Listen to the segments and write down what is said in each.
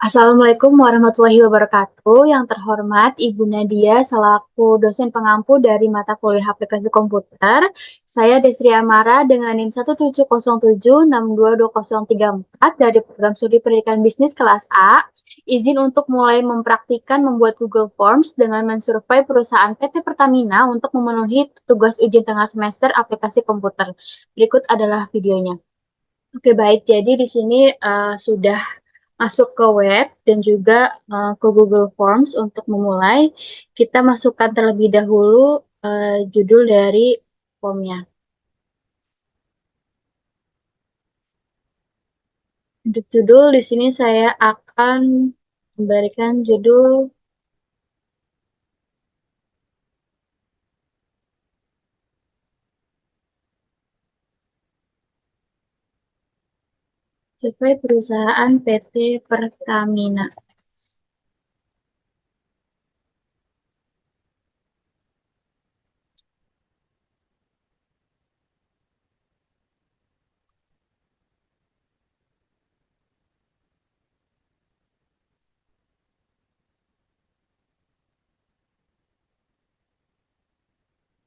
Assalamualaikum warahmatullahi wabarakatuh. Yang terhormat Ibu Nadia selaku dosen pengampu dari mata kuliah aplikasi komputer. Saya Desri Amara dengan NIM 17076222034 dari program studi pendidikan bisnis kelas A. Izin untuk mulai mempraktikkan membuat Google Forms dengan mensurvei perusahaan PT Pertamina untuk memenuhi tugas ujian tengah semester aplikasi komputer. Berikut adalah videonya. Oke, baik. Jadi di sini sudah masuk ke web dan juga ke Google Forms untuk memulai. Kita masukkan terlebih dahulu judul dari formnya. Untuk judul di sini saya akan memberikan judul sesuai perusahaan PT Pertamina.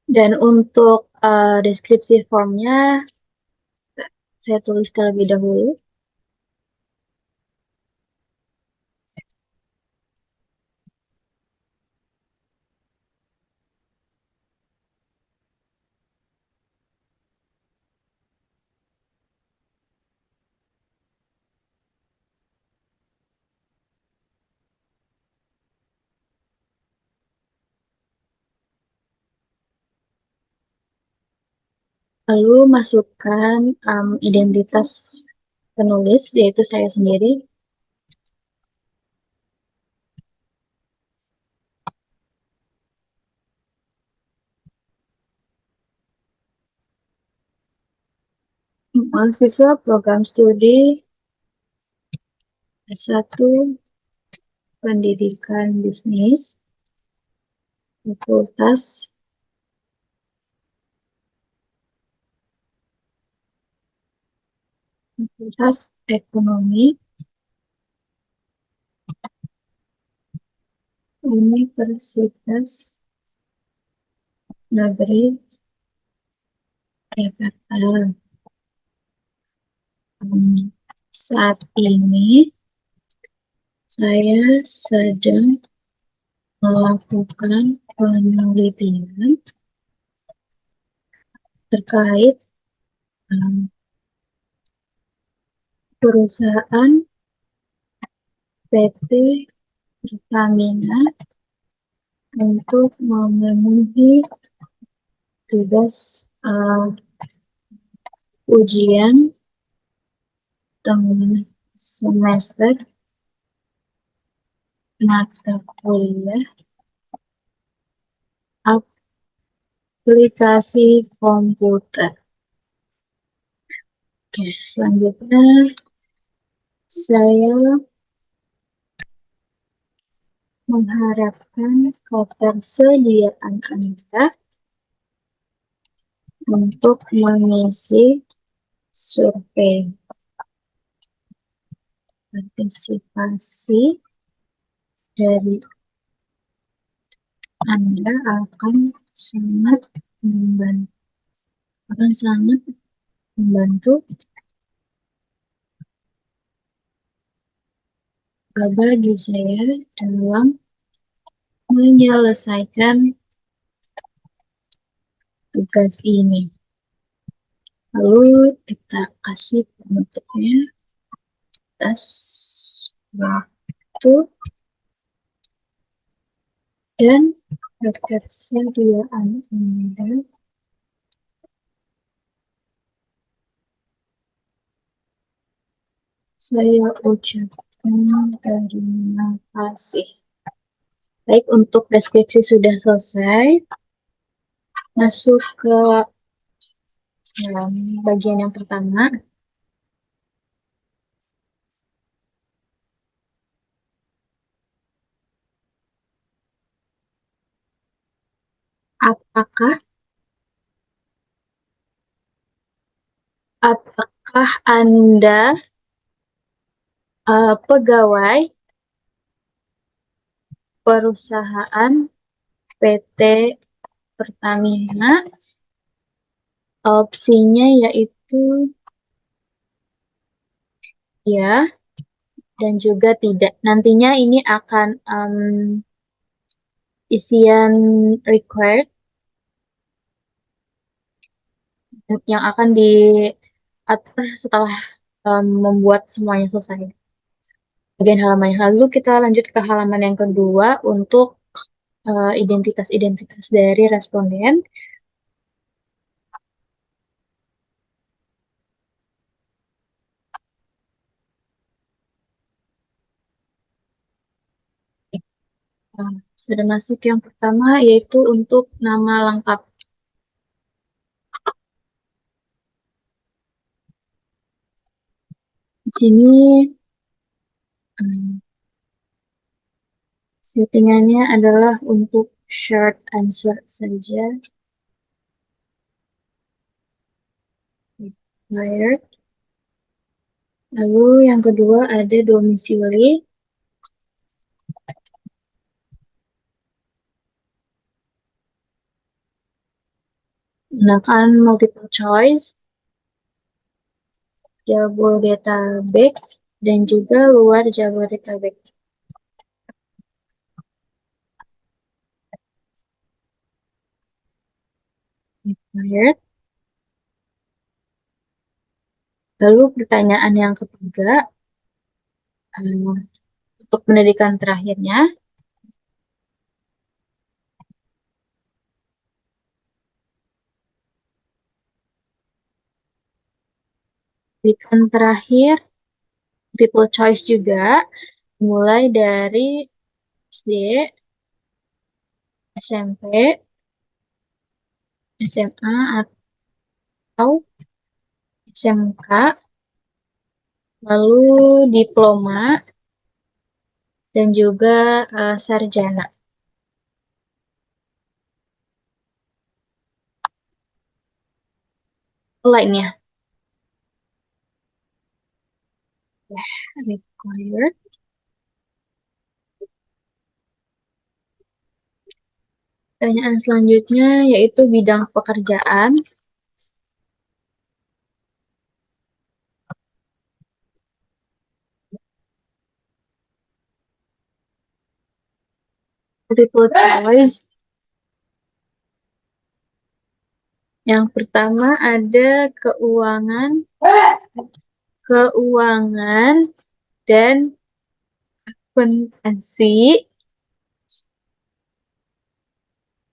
Dan untuk deskripsi formnya saya tulis terlebih dahulu. Lalu masukkan identitas penulis, yaitu saya sendiri. Mahasiswa program studi S1 Pendidikan Bisnis, Fakultas Ekonomi, Universitas Negeri Jakarta. Saat ini saya sedang melakukan penelitian terkait perusahaan PT Pertamina untuk memenuhi tugas ujian tengah semester mata kuliah aplikasi komputer. Oke, selanjutnya saya mengharapkan ketersediaan Anda untuk mengisi survei. Partisipasi dari Anda akan sangat membantu bagi saya dalam menyelesaikan tugas ini. Lalu kita kasih bentuknya atas waktu dan ketersediaan Anda. Saya ucapkan terima kasih. Baik, untuk deskripsi sudah selesai. Masuk ke bagian yang pertama. Apakah Anda pegawai perusahaan PT Pertamina. Opsinya yaitu ya dan juga tidak. Nantinya ini akan isian required yang akan diatur setelah membuat semuanya selesai. Bagian halaman. Lalu kita lanjut ke halaman yang kedua untuk identitas-identitas dari responden. Sudah masuk yang pertama yaitu untuk nama lengkap. Di sini settingannya adalah untuk short answer saja. Required. Lalu yang kedua ada domisili. Gunakan multiple choice, Jabodetabek, dan juga luar Jabodetabek. Required. Lalu pertanyaan yang ketiga, untuk pendidikan terakhirnya, pendidikan terakhir, multiple choice juga, mulai dari SD, SMP, SMA, atau SMK, lalu diploma, dan juga sarjana. Lainnya. Required. Pertanyaan selanjutnya yaitu bidang pekerjaan. Multiple choice. Yang pertama ada keuangan dan akuntansi.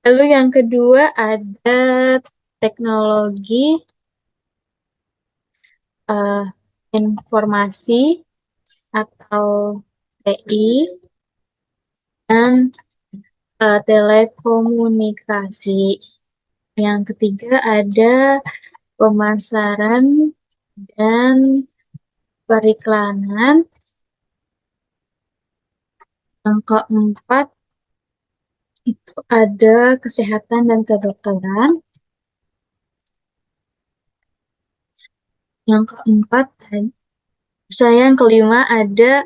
Lalu yang kedua ada teknologi informasi atau TI dan telekomunikasi. Yang ketiga ada pemasaran dan periklanan. Yang keempat itu ada kesehatan dan kedokteran. Yang keempat, yang kelima ada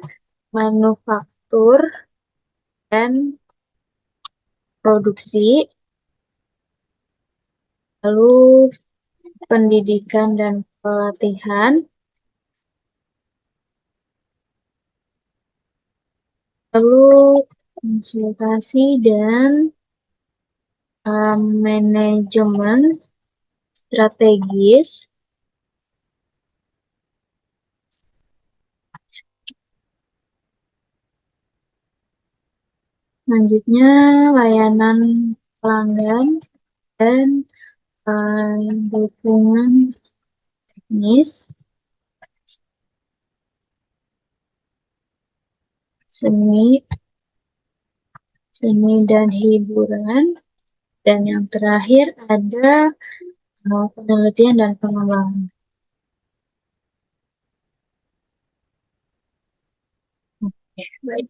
manufaktur dan produksi. Lalu pendidikan dan pelatihan. Lalu konsultasi dan manajemen strategis. Selanjutnya layanan pelanggan dan dukungan teknis. Seni dan hiburan. Dan yang terakhir ada penelitian dan pengembangan. Oke, baik.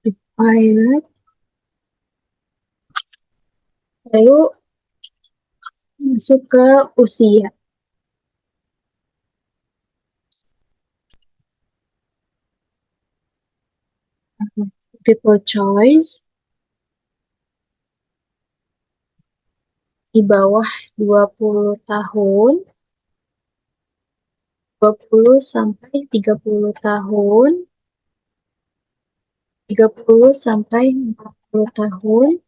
Required. Lalu masuk ke usia. People choice di bawah 20 tahun, 20 sampai 30 tahun, 30 sampai 40 tahun,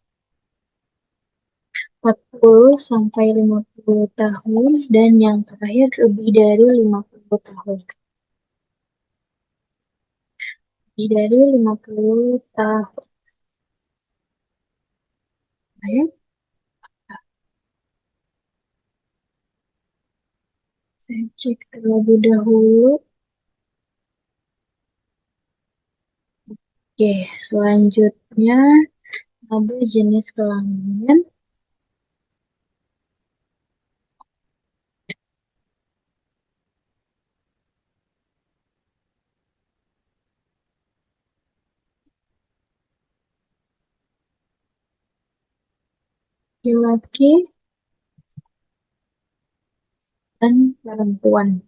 40 sampai 50 tahun, dan yang terakhir lebih dari 50 tahun. Lebih dari 50 tahun. Ya, saya cek terlebih dahulu. Oke, selanjutnya ada jenis kelamin. Laki-laki dan perempuan.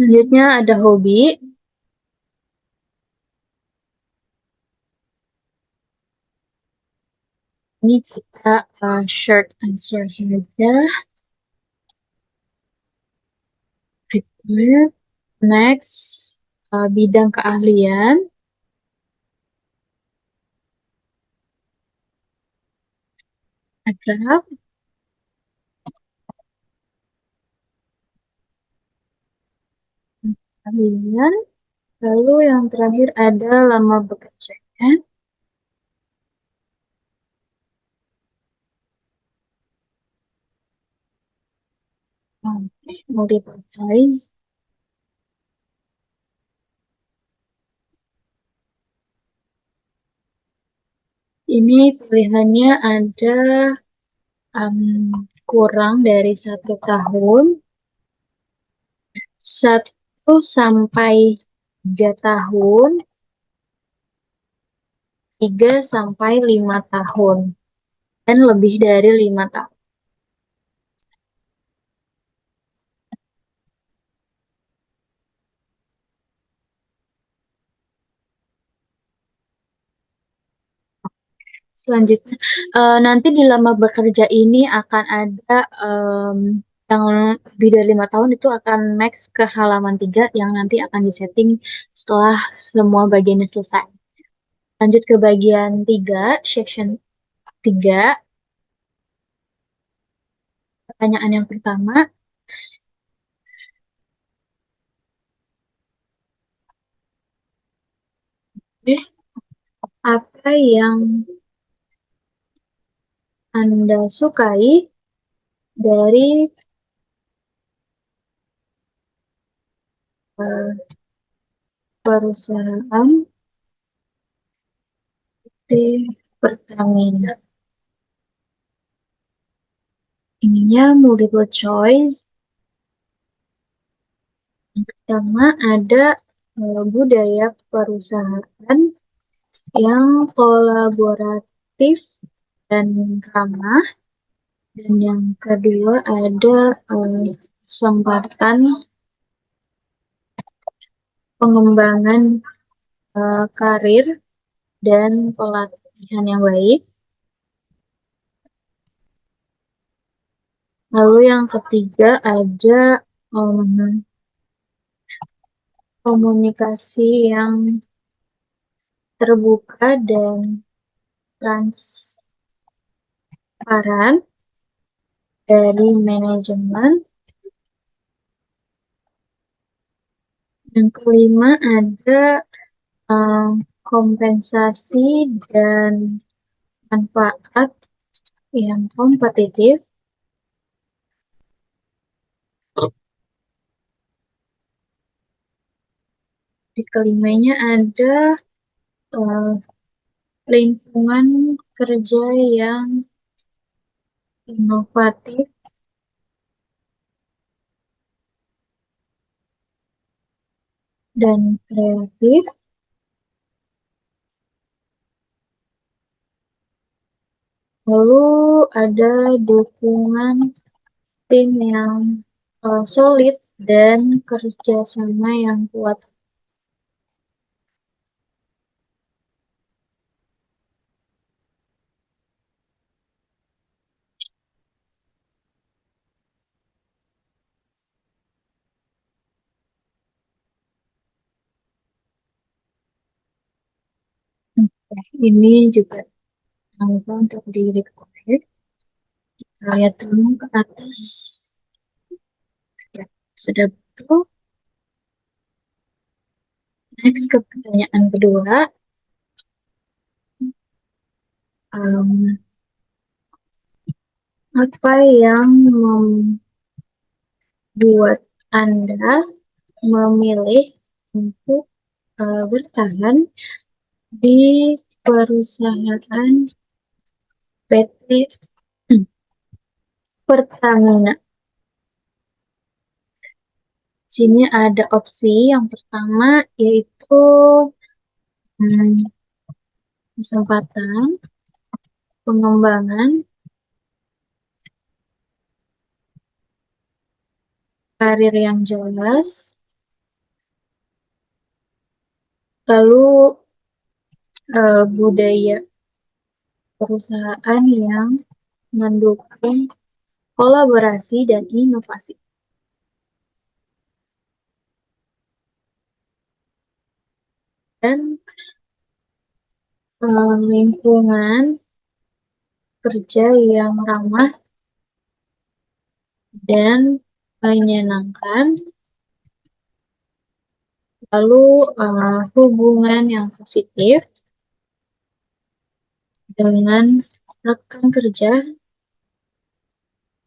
Selanjutnya ada hobi. Ini kita short answer saja. Prepare. Next, bidang keahlian. Ada keahlian. Lalu yang terakhir ada lama bekerjanya. Oke, multiple choice. Ini pilihannya ada kurang dari 1 tahun, 1 sampai 3 tahun, 3 sampai 5 tahun, dan lebih dari 5 tahun. Selanjutnya, nanti di lama bekerja ini akan ada yang lebih dari 5 tahun itu akan next ke halaman 3 yang nanti akan disetting setelah semua bagiannya selesai. Lanjut ke bagian 3, section 3. Pertanyaan yang pertama, apa yang Anda sukai dari perusahaan PT Pertamina? Ininya multiple choice. Yang pertama ada budaya perusahaan yang kolaboratif dan ramah. Dan yang kedua ada kesempatan pengembangan karir dan pelatihan yang baik. Lalu yang ketiga ada komunikasi yang terbuka dan transparan dari manajemen. Yang kelima ada kompensasi dan manfaat yang kompetitif. Di kelimanya ada lingkungan kerja yang inovatif dan kreatif. Lalu ada dukungan tim yang solid dan kerjasama yang kuat. Oke, ini juga jangan lupa untuk di record. Kita lihat dulu ke atas. Ya, sudah betul. Next ke pertanyaan kedua. Um, Apa yang membuat Anda memilih untuk bertahan di perusahaan PT Pertamina? Sini ada opsi yang pertama yaitu hmm, kesempatan, pengembangan, karir yang jelas, lalu budaya perusahaan yang mendukung kolaborasi dan inovasi. Dan lingkungan kerja yang ramah dan menyenangkan, lalu hubungan yang positif dengan rekan kerja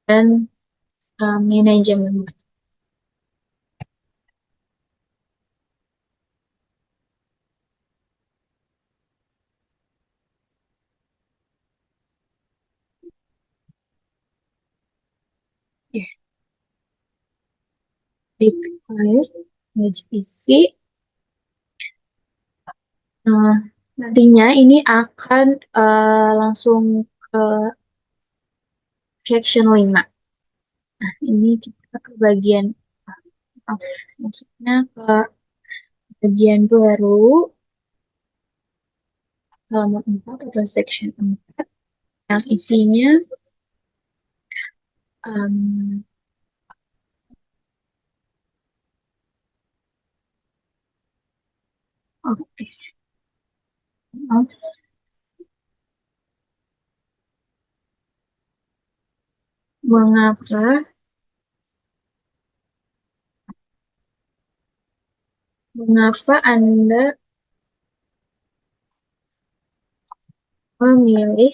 dan manajemen. Ya, declare HPC. Nantinya ini akan langsung ke section 5. Nah, ini kita ke bagian maksudnya ke bagian baru halaman 4 atau section 4 yang isinya oke, maaf. Mengapa Anda memilih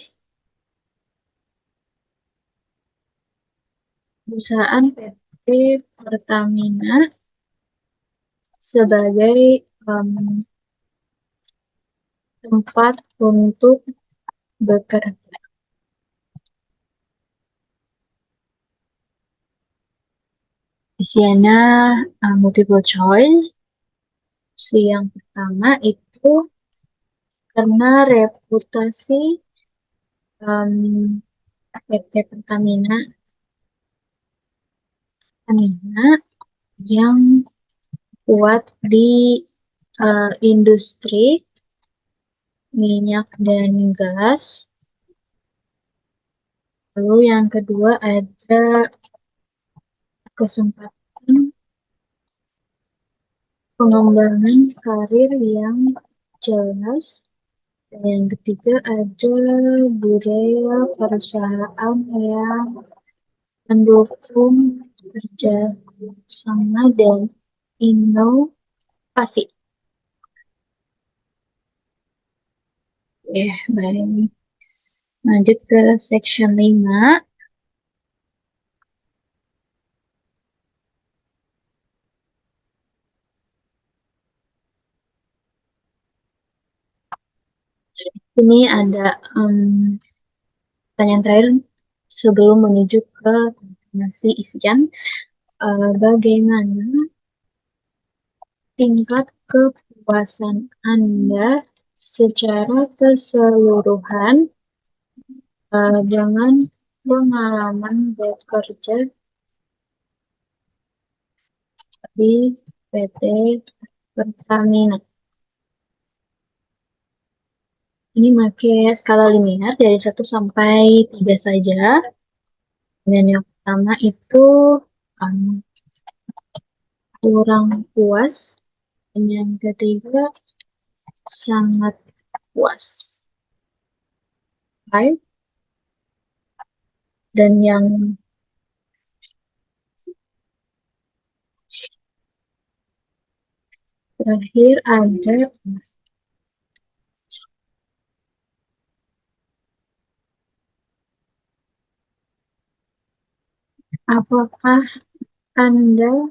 perusahaan PT Pertamina sebagai tempat untuk bekerja? Di sini multiple choice. Opsi yang pertama itu karena reputasi PT Pertamina yang kuat di industri minyak dan gas. Lalu yang kedua ada kesempatan pengembangan karir yang jelas. Dan yang ketiga ada budaya perusahaan yang mendukung kerja sama dan inovasi. Baik. Lanjut ke section 5. Ini ada pertanyaan terakhir sebelum menuju ke konfirmasi isian. Bagaimana tingkat kepuasan Anda secara keseluruhan dengan pengalaman bekerja di PT Pertamina. Ini pakai skala linear dari 1 sampai 3 saja. Dan yang pertama itu um, kurang puas. Dan yang ketiga sangat puas. Baik. Dan yang terakhir ada apakah Anda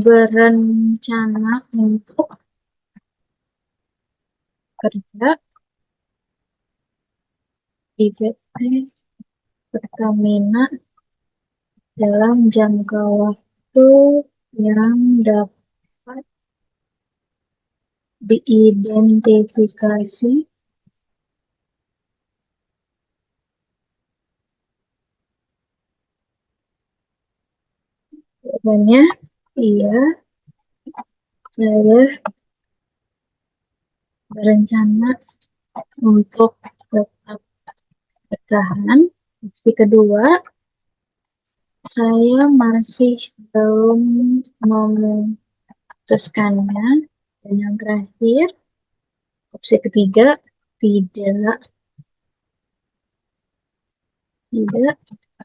berencana untuk kerja di PT Pertamina dalam jangka waktu yang dapat diidentifikasi? Jawabannya iya, saya berencana untuk tetap bertahan. Opsi kedua, saya masih belum memutuskannya. Dan yang terakhir, opsi ketiga, tidak,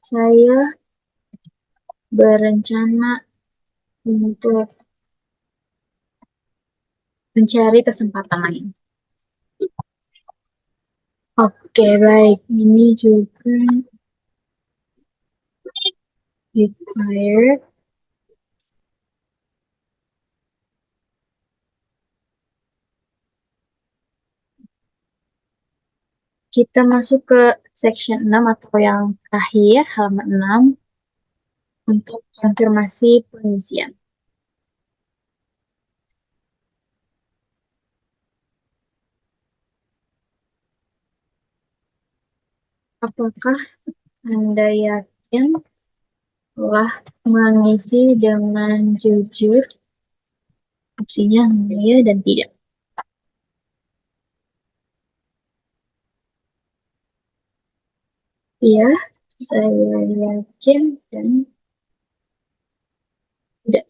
saya berencana untuk mencari kesempatan lain. Oke, baik. Ini juga required. Kita masuk ke section 6 atau yang terakhir, halaman 6, untuk konfirmasi pengisian. Apakah Anda yakin telah mengisi dengan jujur? Opsinya iya dan tidak. Iya, saya yakin dan tidak.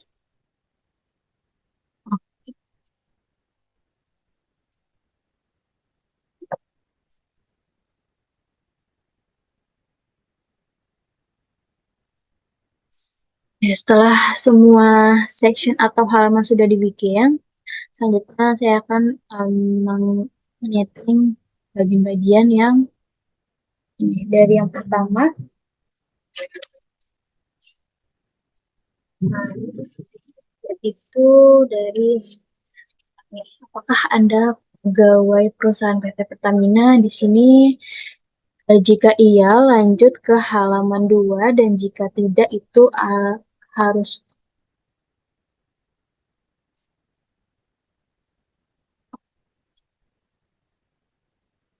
Ya, setelah semua section atau halaman sudah dibikin, selanjutnya saya akan menyeting bagian-bagian yang ini. Dari yang pertama, itu dari apakah Anda pegawai perusahaan PT Pertamina? Di sini jika iya, lanjut ke halaman 2, dan jika tidak, itu harus.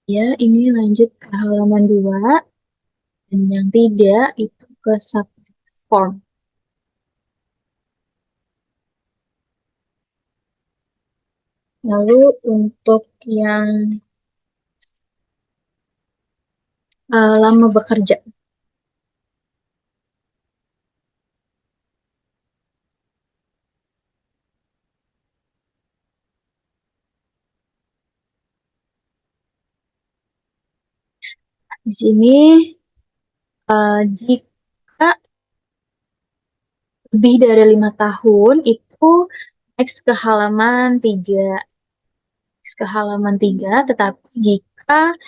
Ya, ini lanjut ke halaman 2, dan yang tidak, itu ke subject form. Lalu untuk yang lama bekerja. Di sini jika lebih dari 5 tahun, itu next ke halaman 3. Ke halaman 3, tetapi jika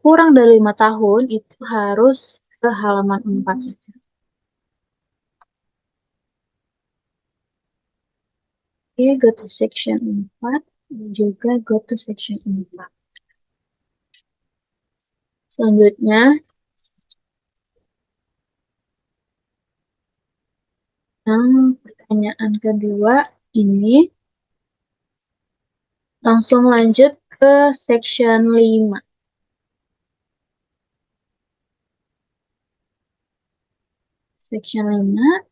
kurang dari 5 tahun, itu harus ke halaman 4. Oke, go to section 4, dan juga go to section 4. Selanjutnya, pertanyaan kedua ini langsung lanjut ke section 5. Section 5,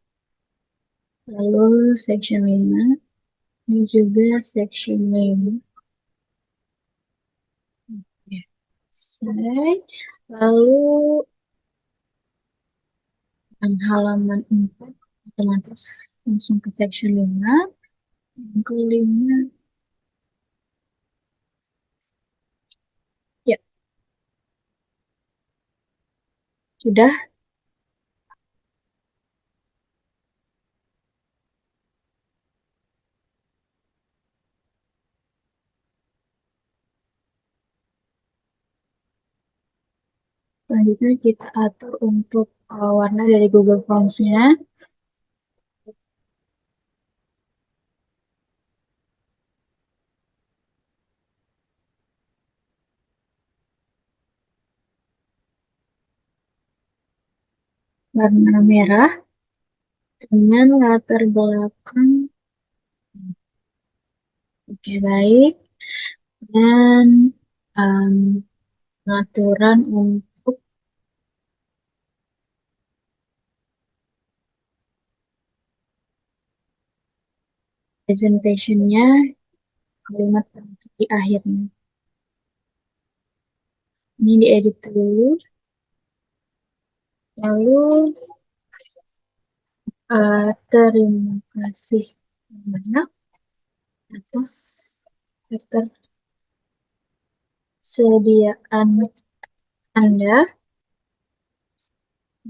lalu section 5, ini juga section 5. Oke, selesai. Lalu halaman 4, otomatis langsung ke section 5. Yang kelima, ya, sudah. Selanjutnya kita atur untuk warna dari Google Forms-nya. Warna merah dengan latar belakang. Oke, baik. Dan pengaturan untuk presentation-nya, kalimat di akhirnya. Ini diedit dulu. Lalu, terima kasih banyak atas ketersediaan Anda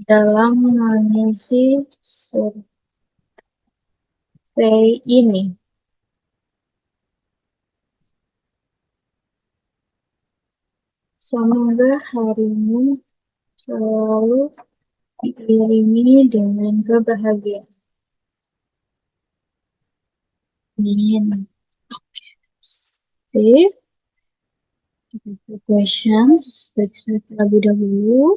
dalam mengisi survei ini. Semoga harimu selalu diiringi dengan kebahagiaan. Amin. Save. Questions, periksa terlebih dahulu.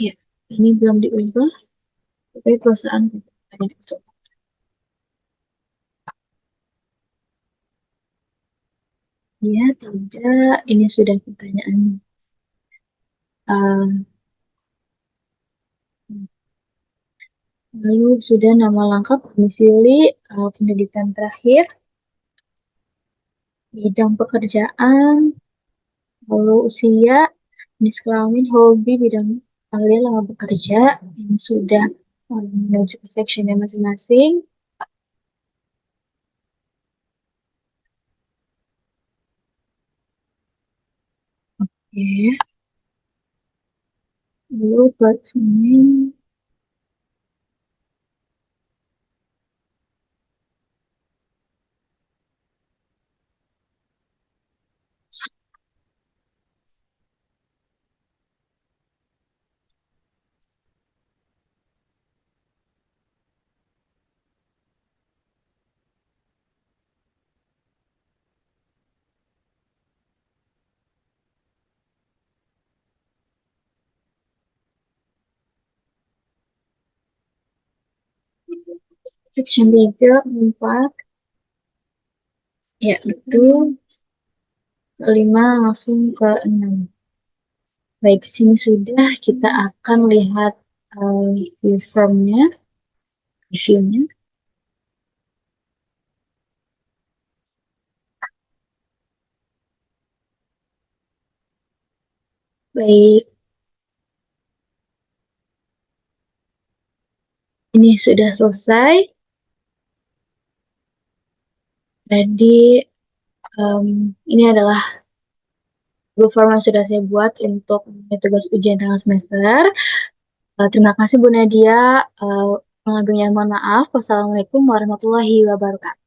Ya, ini belum diubah, tapi perusahaan ada itu. Ya, tidak. Ini sudah pertanyaan. Lalu sudah nama lengkap, domisili, pendidikan terakhir, bidang pekerjaan, lalu usia, jenis kelamin, hobi, bidang kalian lama bekerja. Ini sudah menuju ke sectionnya masing-masing. Oke. Lalu buat sini. Section 3, 4. Ya, betul. Kelima langsung ke 6. Baik, sini sudah. Kita akan lihat view formnya, reviewnya. Baik. Ini sudah selesai. Jadi, ini adalah Google Form yang sudah saya buat untuk tugas ujian tengah semester. Terima kasih Bu Nadia. Mohon maaf. Wassalamualaikum warahmatullahi wabarakatuh.